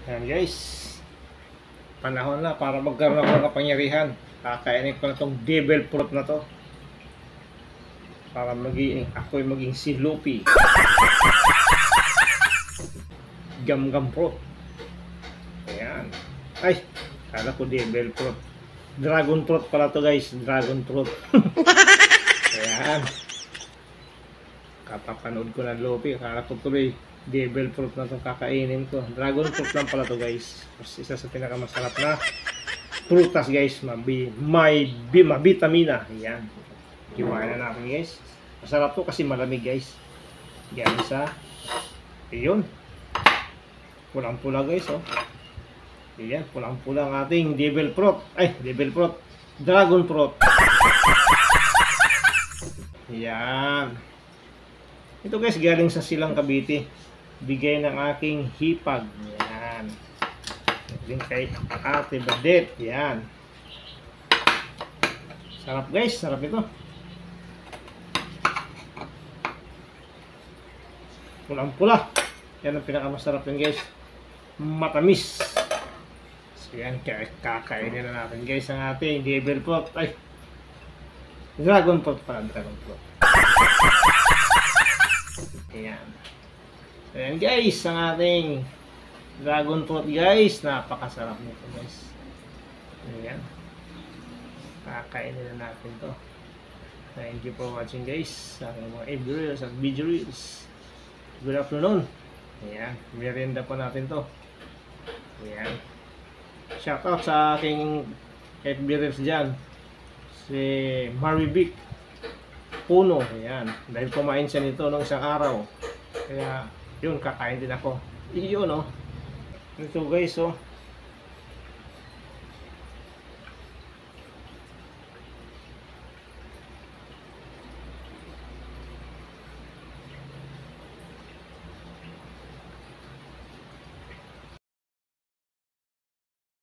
Ayan guys, panahon na para magkaroon ako ng kapangyarihan. Kakainin ko na itong devil fruit na to para ako'y maging si Luffy. Gam-gam fruit. Ayan. Ay, kala ko devil fruit. Dragon fruit pala to guys, dragon fruit. Ayan. Kapapanood ko na Luffy, kala ko tuloy devil fruit na itong kakainin ko. Dragon fruit lang pala to guys. Isa sa pinakamasarap na prutas guys. May vitamina. Ayan. Iwain na natin guys. Masarap to kasi malamig guys. Yan isa. Ayun. Pulang-pula guys oh. Ayan. Pulang-pula ang ating devil fruit. Ay, devil fruit. Dragon fruit. Ayan. Ito guys galing sa Silang Cavite. Bigay ng aking hipag. Yan. Din kay Ate Badet. Yan. Sarap guys. Sarap ito. Pulang-pula. Yan ang pinakamasarap yun guys. Matamis. So yan. Kakainin na natin guys ang ating devil fruit. Ay. Dragon fruit pala. Dragon fruit. Ayan. Ayan guys, ang ating dragon fruit guys. Napakasarap nito guys. Ayan. Kakainin na natin to. Thank you for watching guys. Sa aking mga viewers at video reels. Good afternoon. Ayan. Merienda po natin to. Ayan. Shoutout sa aking FB reels dyan. Si Marivic Puno. Ayan. Dahil kumain siya nito nung isang araw. Kaya, yun, kakain din ako. Iyon, oh. Ito guys, oh.